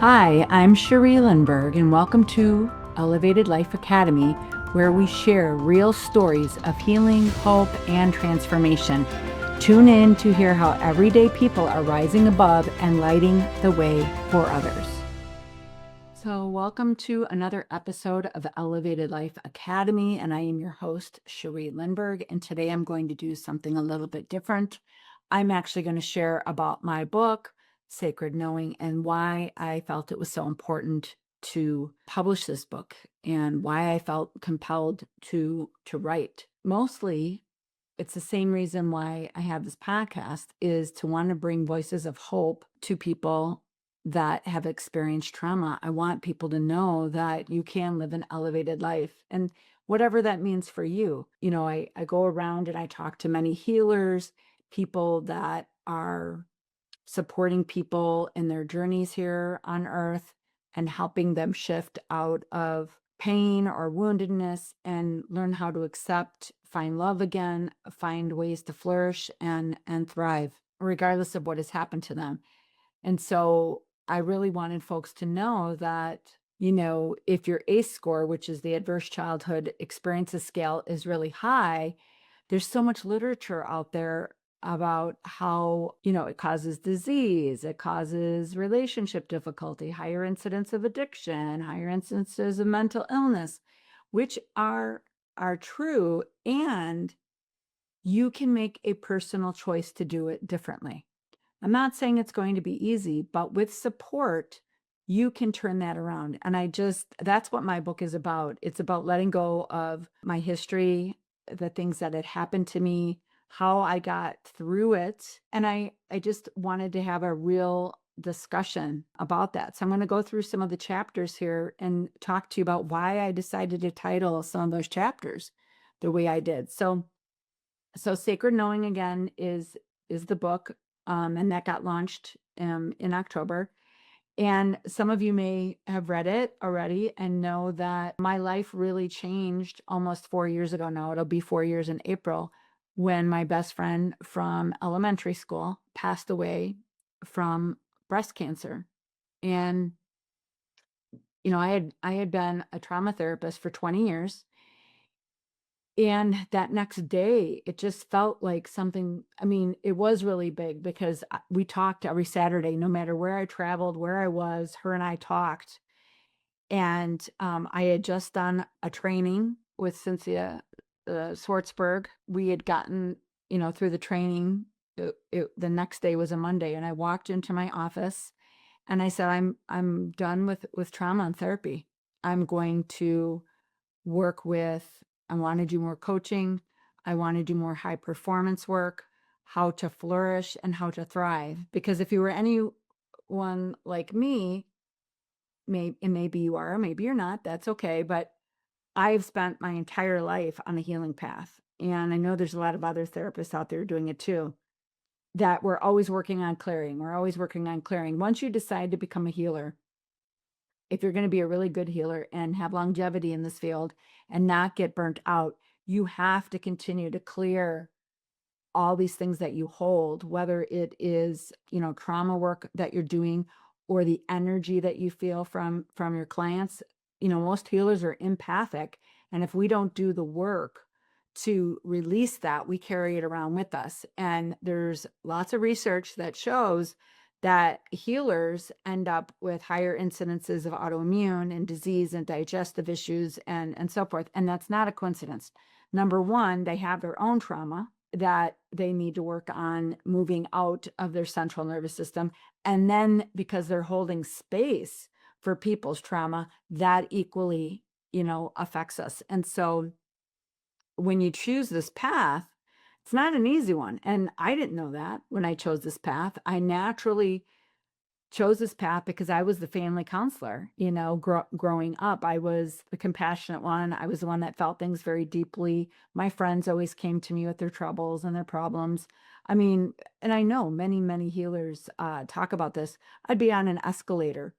Hi, I'm Cherie Lindberg, and welcome to Elevated Life Academy, where we share real stories of healing, hope, and transformation. Tune in to hear how everyday people are rising above and lighting the way for others. So, welcome to another episode of Elevated Life Academy, and I am your host, Cherie Lindberg, and today I'm going to do something a little bit different. I'm actually going to share about my book, Sacred Knowing, and why I felt it was so important to publish this book and why I felt compelled to write. Mostly, it's the same reason why I have this podcast, is to want to bring voices of hope to people that have experienced trauma. I want people to know that you can live an elevated life, and whatever that means for you. I go around and I talk to many healers, people that are supporting people in their journeys here on earth and helping them shift out of pain or woundedness and learn how to accept, find love again, find ways to flourish and thrive regardless of what has happened to them. And so I really wanted folks to know that, if your ACE score, which is the Adverse Childhood Experiences Scale, is really high, there's so much literature out there about how, it causes disease, it causes relationship difficulty, higher incidence of addiction, higher incidences of mental illness, which are true, and you can make a personal choice to do it differently. I'm not saying it's going to be easy, but with support, you can turn that around. And that's what my book is about. It's about letting go of my history, the things that had happened to me, how I got through it. And I just wanted to have a real discussion about that. So I'm going to go through some of the chapters here and talk to you about why I decided to title some of those chapters the way I did. So Sacred Knowing, again, is the book, and that got launched in October. And some of you may have read it already and know that my life really changed almost 4 years ago now. It'll be 4 years in April, when my best friend from elementary school passed away from breast cancer. And I had been a trauma therapist for 20 years. And that next day, it just felt like something. I mean, it was really big because we talked every Saturday, no matter where I traveled, where I was, her and I talked. And I had just done a training with Cynthia Swartzberg. We had gotten, through the training. The next day was a Monday, and I walked into my office and I said, I'm done with trauma and therapy. I'm going to work with, I want to do more coaching. I want to do more high performance work, how to flourish and how to thrive. Because if you were anyone like me, maybe you are, maybe you're not, that's okay. But I've spent my entire life on a healing path. And I know there's a lot of other therapists out there doing it too, that we're always working on clearing. We're always working on clearing. Once you decide to become a healer, if you're going to be a really good healer and have longevity in this field and not get burnt out, you have to continue to clear all these things that you hold, whether it is, trauma work that you're doing or the energy that you feel from your clients. Most healers are empathic, and if we don't do the work to release that, we carry it around with us. And there's lots of research that shows that healers end up with higher incidences of autoimmune and disease and digestive issues and so forth. And that's not a coincidence. Number one, they have their own trauma that they need to work on moving out of their central nervous system. And then because they're holding space for people's trauma, that equally, affects us. And so when you choose this path, it's not an easy one. And I didn't know that when I chose this path. I naturally chose this path because I was the family counselor. Growing up, I was the compassionate one. I was the one that felt things very deeply. My friends always came to me with their troubles and their problems. I mean, and I know many, many healers talk about this. I'd be on an escalator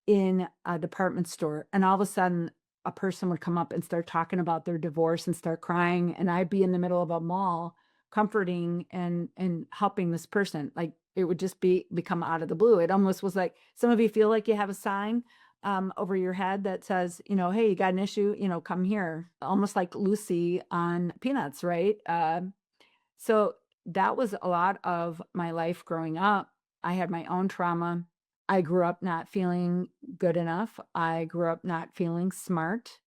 in a department store, and all of a sudden, a person would come up and start talking about their divorce and start crying, and I'd be in the middle of a mall comforting and helping this person. Like, it would just become out of the blue. It almost was like, some of you feel like you have a sign over your head that says, hey, you got an issue, come here. Almost like Lucy on Peanuts, right? So that was a lot of my life growing up. I had my own trauma. I grew up not feeling good enough. I grew up not feeling smart.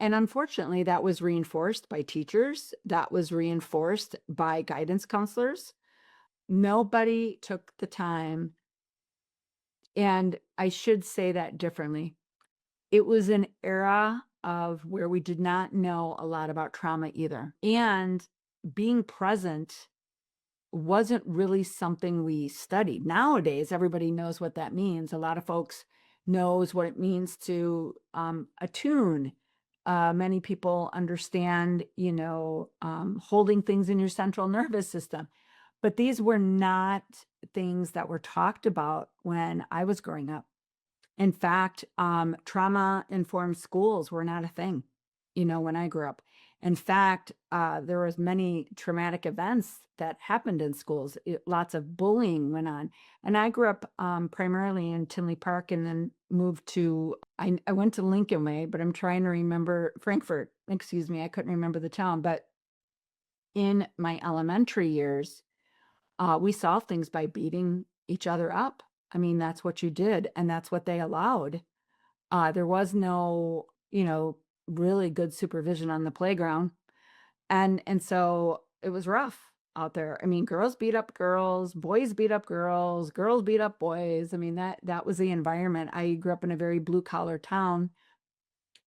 And unfortunately, that was reinforced by teachers. That was reinforced by guidance counselors. Nobody took the time. And I should say that differently. It was an era of where we did not know a lot about trauma either. And being present wasn't really something we studied. Nowadays, everybody knows what that means. A lot of folks knows what it means to attune. Many people understand, holding things in your central nervous system. But these were not things that were talked about when I was growing up. In fact, trauma-informed schools were not a thing, when I grew up. In fact, there was many traumatic events that happened in schools. Lots of bullying went on. And I grew up primarily in Tinley Park and then moved to, I went to Lincoln Way, but I'm trying to remember Frankfurt. Excuse me, I couldn't remember the town. But in my elementary years, we solved things by beating each other up. I mean, that's what you did, and that's what they allowed. There was no, really good supervision on the playground. And so it was rough out there. I mean, girls beat up girls, boys beat up girls, girls beat up boys. I mean, that was the environment. I grew up in a very blue collar town,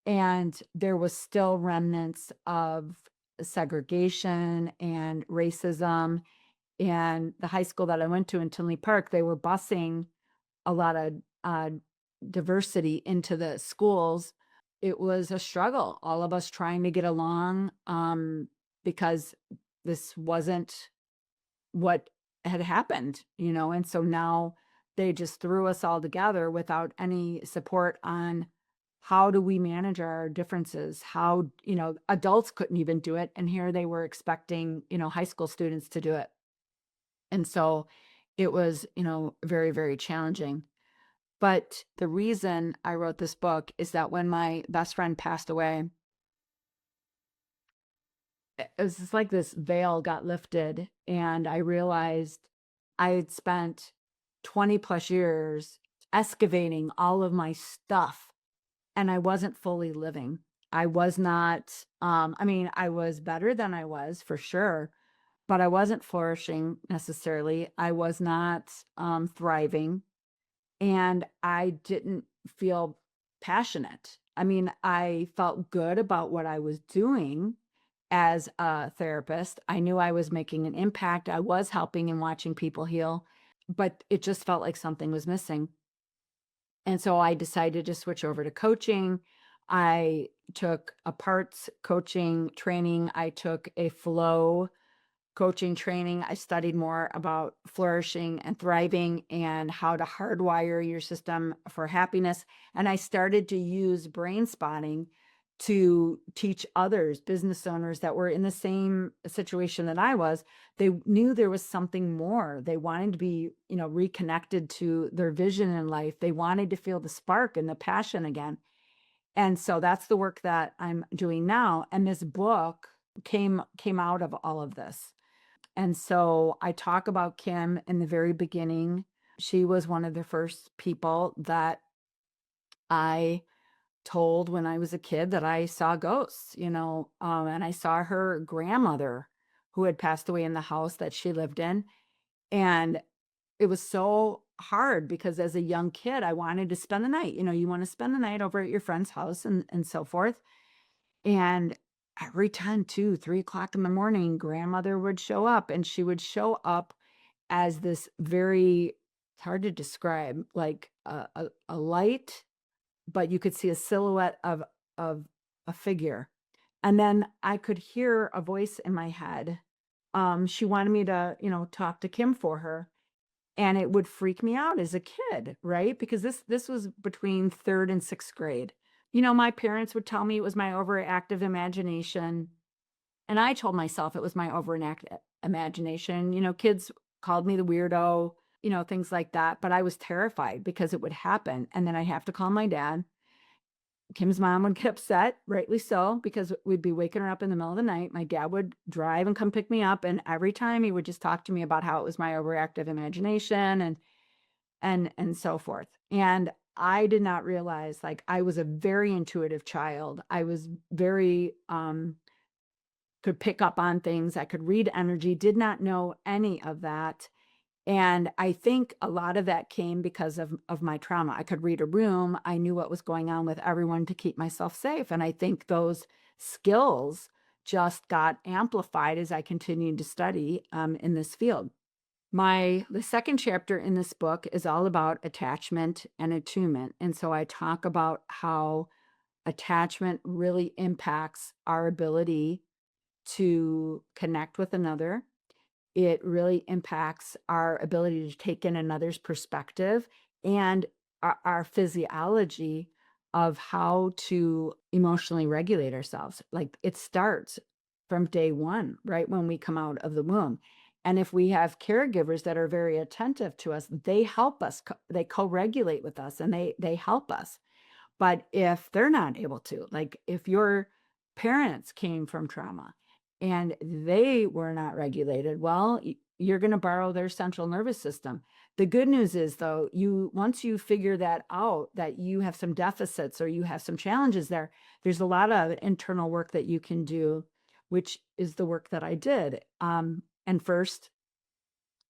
and there was still remnants of segregation and racism. And the high school that I went to in Tinley Park, they were busing a lot of diversity into the schools. It was a struggle, all of us trying to get along, because this wasn't what had happened, and so now they just threw us all together without any support on how do we manage our differences, how, adults couldn't even do it. And here they were expecting, high school students to do it. And so it was, very, very challenging. But the reason I wrote this book is that when my best friend passed away, it was just like this veil got lifted, and I realized I had spent 20 plus years excavating all of my stuff, and I wasn't fully living. I was not, I was better than I was for sure, but I wasn't flourishing necessarily. I was not thriving, and I didn't feel passionate. I mean, I felt good about what I was doing as a therapist. I knew I was making an impact. I was helping and watching people heal, but it just felt like something was missing. And so I decided to switch over to coaching. I took a parts coaching training. I took a flow coaching training. I studied more about flourishing and thriving and how to hardwire your system for happiness. And I started to use Brainspotting to teach others, business owners that were in the same situation that I was. They knew there was something more. They wanted to be, reconnected to their vision in life. They wanted to feel the spark and the passion again. And so that's the work that I'm doing now. And this book came out of all of this. And so I talk about Kim in the very beginning. She was one of the first people that I told when I was a kid that I saw ghosts, and I saw her grandmother who had passed away in the house that she lived in. And it was so hard because as a young kid, I wanted to spend the night. You want to spend the night over at your friend's house and so forth. And every time, 2, 3 o'clock in the morning, grandmother would show up, and she would show up as this very, it's hard to describe, like a light, but you could see a silhouette of a figure. And then I could hear a voice in my head. She wanted me to, talk to Kim for her. And it would freak me out as a kid, right? Because this was between 3rd and 6th grade. My parents would tell me it was my overactive imagination. And I told myself it was my overactive imagination. Kids called me the weirdo. things like that. But I was terrified because it would happen. And then I'd have to call my dad. Kim's mom would get upset, rightly so, because we'd be waking her up in the middle of the night. My dad would drive and come pick me up, and every time he would just talk to me about how it was my overactive imagination and so forth. And I did not realize, like, I was a very intuitive child. I was very could pick up on things. I could read energy, did not know any of that. And I think a lot of that came because of my trauma. I could read a room. I knew what was going on with everyone to keep myself safe. And I think those skills just got amplified as I continued to study in this field. The second chapter in this book is all about attachment and attunement. And so I talk about how attachment really impacts our ability to connect with another. It really impacts our ability to take in another's perspective and our physiology of how to emotionally regulate ourselves. Like, it starts from day one, right when we come out of the womb. And if we have caregivers that are very attentive to us, they help us, they co-regulate with us, and they help us. But if they're not able to, like if your parents came from trauma and they were not regulated, well, you're going to borrow their central nervous system. The good news is, though, once you figure that out, that you have some deficits or you have some challenges there, there's a lot of internal work that you can do, which is the work that I did. And first,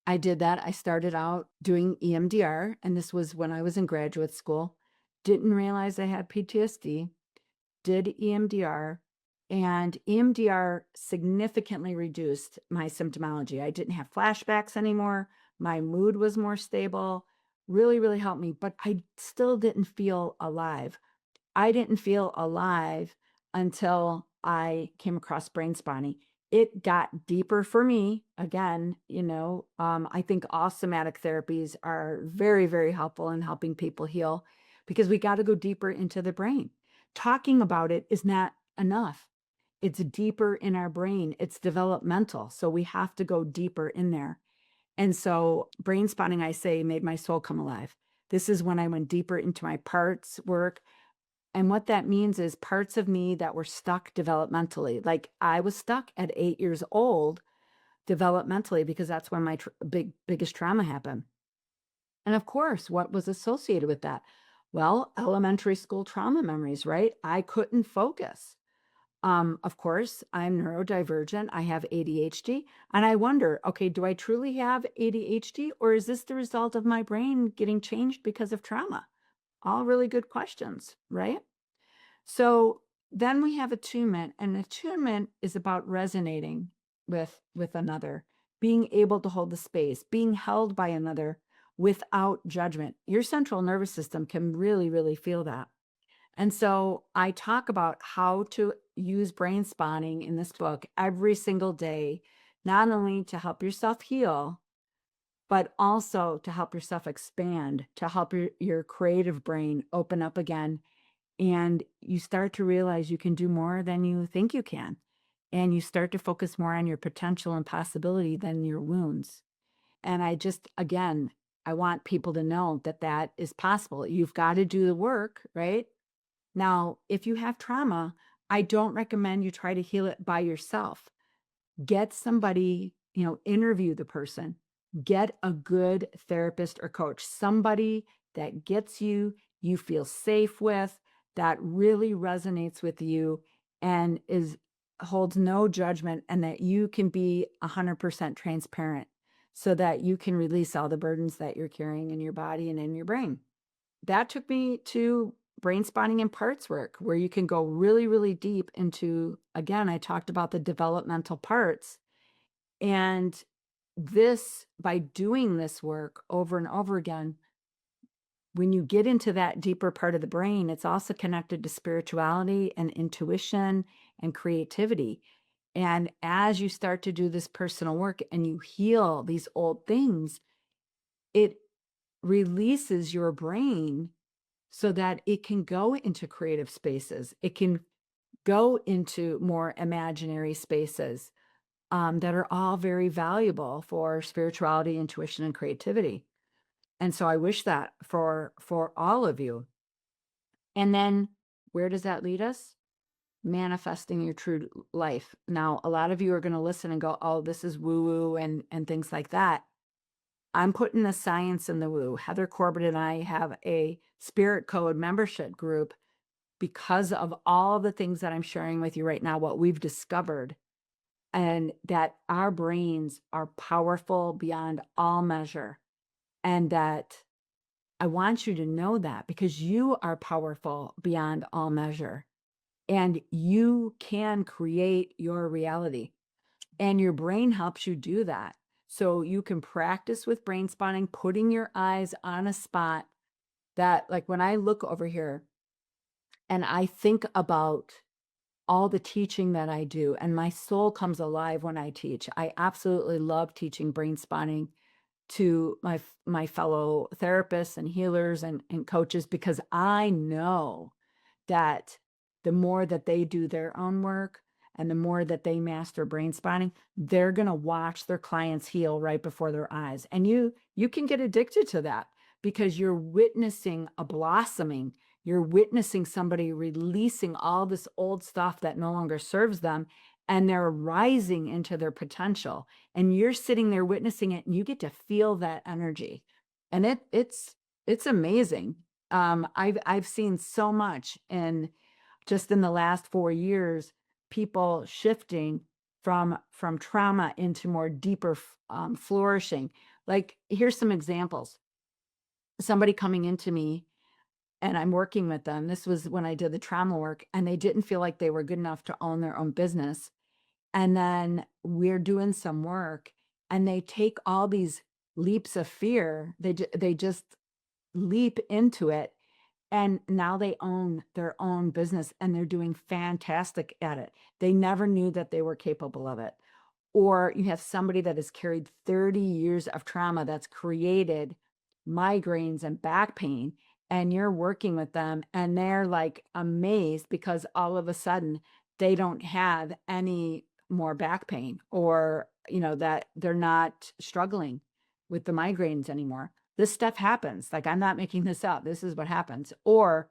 I did that. I started out doing EMDR, and this was when I was in graduate school. Didn't realize I had PTSD, did EMDR, and EMDR significantly reduced my symptomology. I didn't have flashbacks anymore. My mood was more stable, really, really helped me, but I still didn't feel alive. I didn't feel alive until I came across Brainspotting. It got deeper for me. Again, I think all somatic therapies are very, very helpful in helping people heal, because we got to go deeper into the brain. Talking about it is not enough. It's deeper in our brain. It's developmental. So we have to go deeper in there. And so Brainspotting, I say, made my soul come alive. This is when I went deeper into my parts work. And what that means is parts of me that were stuck developmentally. Like, I was stuck at 8 years old developmentally, because that's when my biggest trauma happened. And of course, what was associated with that? Well, elementary school trauma memories, right? I couldn't focus. Of course, I'm neurodivergent. I have ADHD. And I wonder, okay, do I truly have ADHD, or is this the result of my brain getting changed because of trauma? All really good questions, right? So then we have attunement, and attunement is about resonating with another, being able to hold the space, being held by another without judgment. Your central nervous system can really, really feel that. And so I talk about how to use Brainspotting in this book every single day, not only to help yourself heal, but also to help yourself expand, to help your creative brain open up again. And you start to realize you can do more than you think you can. And you start to focus more on your potential and possibility than your wounds. And again, I want people to know that that is possible. You've got to do the work, right? Now, if you have trauma, I don't recommend you try to heal it by yourself. Get somebody, interview the person, get a good therapist or coach, somebody that gets you, you feel safe with, that really resonates with you and holds no judgment, and that you can be 100% transparent, so that you can release all the burdens that you're carrying in your body and in your brain. That took me to Brainspotting and parts work, where you can go really, really deep into, again, I talked about the developmental parts. And by doing this work over and over again, when you get into that deeper part of the brain, it's also connected to spirituality and intuition and creativity. And as you start to do this personal work and you heal these old things, it releases your brain so that it can go into creative spaces. It can go into more imaginary spaces that are all very valuable for spirituality, intuition, and creativity. And so I wish that for all of you. And then where does that lead us? Manifesting your true life. Now, a lot of you are going to listen and go, oh, this is woo woo and things like that. I'm putting the science in the woo. Heather Corbett and I have a Spirit Code membership group because of all the things that I'm sharing with you right now, what we've discovered, and that our brains are powerful beyond all measure. And that I want you to know that, because you are powerful beyond all measure and you can create your reality, and your brain helps you do that. So you can practice with brain spotting, putting your eyes on a spot that, like when I look over here and I think about all the teaching that I do, and my soul comes alive when I teach. I absolutely love teaching brain spotting to my fellow therapists and healers and coaches, because I know that the more that they do their own work and the more that they master brain spotting, they're going to watch their clients heal right before their eyes. And you can get addicted to that, because you're witnessing a blossoming. You're witnessing somebody releasing all this old stuff that no longer serves them, and they're rising into their potential. And you're sitting there witnessing it, and you get to feel that energy. And it's amazing. I've seen so much in just in the last 4 years, people shifting from trauma into more deeper flourishing. Like, here's some examples. Somebody coming into me and I'm working with them. This was when I did the trauma work, and they didn't feel like they were good enough to own their own business. And then we're doing some work, and they take all these leaps of fear. They just leap into it, and now they own their own business, and they're doing fantastic at it. They never knew that they were capable of it. Or you have somebody that has carried 30 years of trauma that's created migraines and back pain, and you're working with them and they're like amazed because all of a sudden they don't have any more back pain, or that they're not struggling with the migraines anymore. This stuff happens. Like, I'm not making this up. This is what happens. Or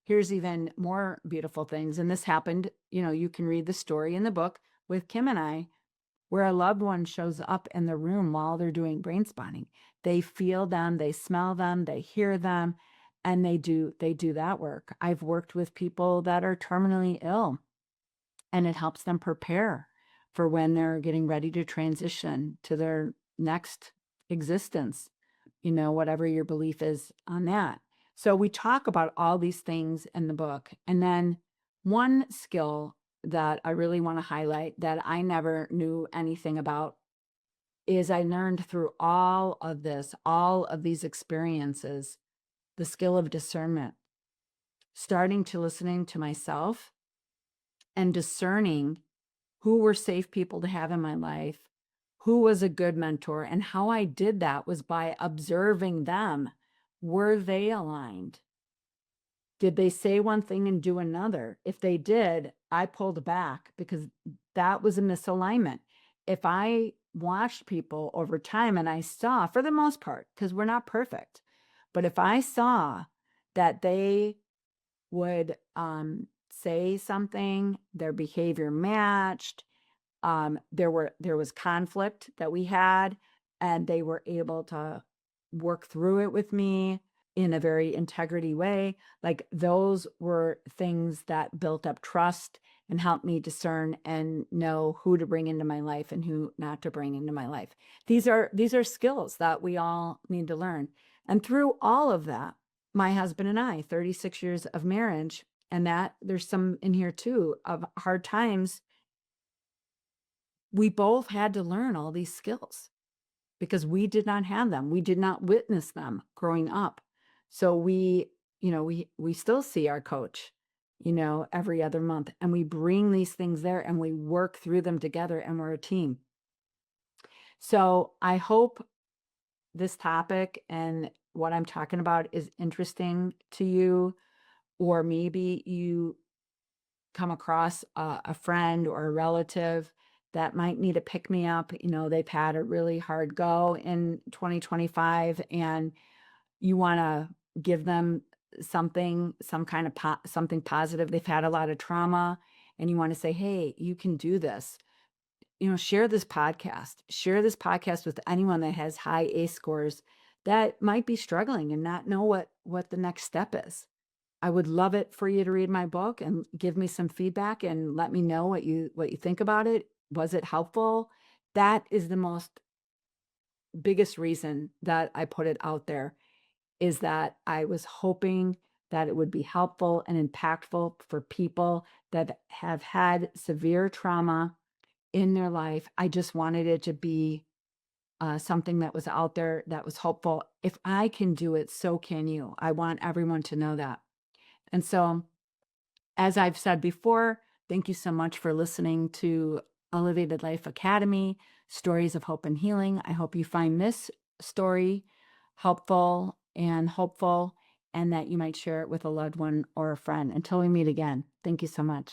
here's even more beautiful things. And this happened, you can read the story in the book with Kim and I, where a loved one shows up in the room while they're doing brain spotting. They feel them, they smell them, they hear them, and they do that work. I've worked with people that are terminally ill, and it helps them prepare for when they're getting ready to transition to their next existence, whatever your belief is on that. So we talk about all these things in the book. And then one skill that I really want to highlight that I never knew anything about is I learned through all of these experiences, the skill of discernment, starting to listening to myself and discerning who were safe people to have in my life, who was a good mentor. And how I did that was by observing them. Were they aligned? Did they say one thing and do another? If they did, I pulled back, because that was a misalignment. If I watched people over time and I saw, for the most part, because we're not perfect, but if I saw that they would say something, their behavior matched, there was conflict that we had, and they were able to work through it with me in a very integrity way. Like, those were things that built up trust and helped me discern and know who to bring into my life and who not to bring into my life. These are skills that we all need to learn. And through all of that, my husband and I, 36 years of marriage, and that there's some in here too of hard times, we both had to learn all these skills because we did not have them. We did not witness them growing up. So we still see our coach, every other month, and we bring these things there and we work through them together, and we're a team. So I hope this topic and what I'm talking about is interesting to you, or maybe you come across a friend or a relative that might need a pick me up. They've had a really hard go in 2025, and you want to give them something, some kind of something positive. They've had a lot of trauma and you want to say, hey, you can do this. Share this podcast. Share this podcast with anyone that has high ACE scores that might be struggling and not know what the next step is. I would love it for you to read my book and give me some feedback and let me know what you think about it. Was it helpful? That is the biggest reason that I put it out there, is that I was hoping that it would be helpful and impactful for people that have had severe trauma in their life. I just wanted it to be something that was out there that was hopeful. If I can do it, so can you. I want everyone to know that. And so, as I've said before, thank you so much for listening to Elevated Life Academy, Stories of Hope and Healing. I hope you find this story helpful and hopeful, and that you might share it with a loved one or a friend. Until we meet again, thank you so much.